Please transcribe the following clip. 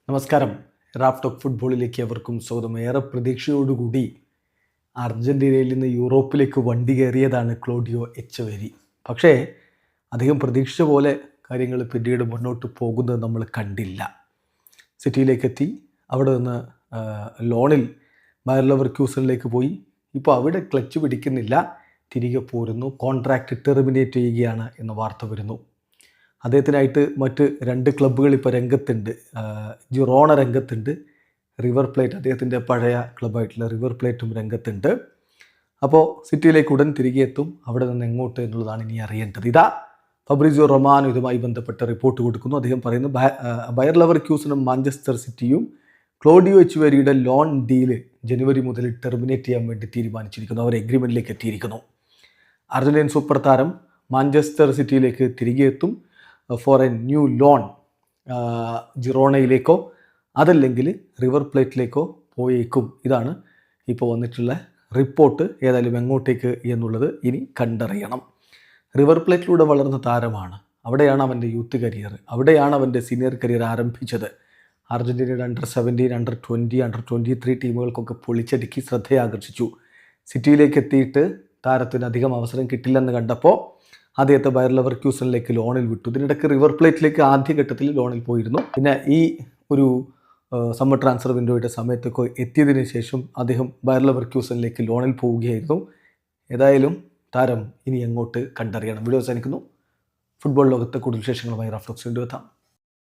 നമസ്കാരം. Raf talk ഫുട്ബോളിലേക്ക് അവർക്കും സ്വാഗതം. ഏറെ പ്രതീക്ഷയോടുകൂടി അർജൻറ്റീനയിൽ നിന്ന് യൂറോപ്പിലേക്ക് വണ്ടി കയറിയതാണ് ക്ലോഡിയോ എച്ചവേരി. പക്ഷേ അധികം പ്രതീക്ഷിച്ച പോലെ കാര്യങ്ങൾ പിന്നീട് മുന്നോട്ട് പോകുന്നത് നമ്മൾ കണ്ടില്ല. സിറ്റിയിലേക്ക് എത്തി, അവിടെ നിന്ന് ലോണിൽ ബയർ ലെവർക്യൂസനിലേക്ക് പോയി. ഇപ്പോൾ അവിടെ ക്ലച്ച് പിടിക്കുന്നില്ല, തിരികെ പോരുന്നു. കോൺട്രാക്റ്റ് ടെർമിനേറ്റ് ചെയ്യുകയാണ് എന്ന വാർത്ത വരുന്നു. അദ്ദേഹത്തിനായിട്ട് മറ്റ് 2 ക്ലബ്ബുകൾ ഇപ്പോൾ രംഗത്തുണ്ട്. ജിറോണ രംഗത്തുണ്ട്, റിവർ പ്ലേറ്റ് അദ്ദേഹത്തിൻ്റെ പഴയ ക്ലബ്ബായിട്ടുള്ള റിവർ പ്ലേറ്റും രംഗത്തുണ്ട്. അപ്പോൾ സിറ്റിയിലേക്ക് ഉടൻ തിരികെ എത്തും. അവിടെ നിന്ന് എങ്ങോട്ട് എന്നുള്ളതാണ് ഇനി അറിയേണ്ടത്. ഇതാ ഫബ്രിസിയോ റൊമാനോ ഇതുമായി ബന്ധപ്പെട്ട റിപ്പോർട്ട് കൊടുക്കുന്നു. അദ്ദേഹം പറയുന്നു, ബയർ ലെവർക്യൂസനും മാഞ്ചസ്റ്റർ സിറ്റിയും ക്ലോഡിയോ എച്ചുവേരിയുടെ ലോൺ ഡീല് ജനുവരി മുതൽ ടെർമിനേറ്റ് ചെയ്യാൻ വേണ്ടി തീരുമാനിച്ചിരിക്കുന്നു. അവർ എഗ്രിമെൻറ്റിലേക്ക് എത്തിയിരിക്കുന്നു. അർജന്റീൻ സൂപ്പർ താരം മാഞ്ചസ്റ്റർ സിറ്റിയിലേക്ക് തിരികെ എത്തും ഫോർ എ ന്യൂ ലോൺ. ജിറോണയിലേക്കോ അതല്ലെങ്കിൽ റിവർ പ്ലേറ്റിലേക്കോ പോയേക്കും. ഇതാണ് ഇപ്പോൾ വന്നിട്ടുള്ള റിപ്പോർട്ട്. ഏതായാലും എങ്ങോട്ടേക്ക് എന്നുള്ളത് ഇനി കണ്ടറിയണം. റിവർ പ്ലേറ്റിലൂടെ വളർന്ന താരമാണ്. അവിടെയാണ് അവൻ്റെ യൂത്ത് കരിയർ, അവിടെയാണ് അവൻ്റെ സീനിയർ കരിയർ ആരംഭിച്ചത്. അർജൻറ്റീനയുടെ അണ്ടർ-17, അണ്ടർ-20, അണ്ടർ-23 ടീമുകൾക്കൊക്കെ പൊളിച്ചടുക്കി ശ്രദ്ധയാകർഷിച്ചു. സിറ്റിയിലേക്ക് എത്തിയിട്ട് താരത്തിന് അധികം അവസരം കിട്ടില്ലെന്ന് കണ്ടപ്പോൾ അദ്ദേഹത്തെ ബയർ ലെവർക്യൂസനിലേക്ക് ലോണിൽ വിട്ടു. ഇതിനിടയ്ക്ക് റിവർ പ്ലേറ്റിലേക്ക് ആദ്യഘട്ടത്തിൽ ലോണിൽ പോയിരുന്നു. പിന്നെ ഈ ഒരു സമ്മർ ട്രാൻസ്ഫർ വിൻഡോയുടെ സമയത്തൊക്കെ എത്തിയതിന് ശേഷം അദ്ദേഹം ബയർ ലെവർക്യൂസനിലേക്ക് ലോണിൽ പോവുകയായിരുന്നു. ഏതായാലും താരം ഇനി എങ്ങോട്ട് കണ്ടറിയണം. വീഡിയോ അവസാനിക്കുന്നു. ഫുട്ബോൾ ലോകത്തെ കൂടുതൽ വിശേഷങ്ങളുമായി റാഫ് ടോക്സ് വീണ്ടും എത്താം.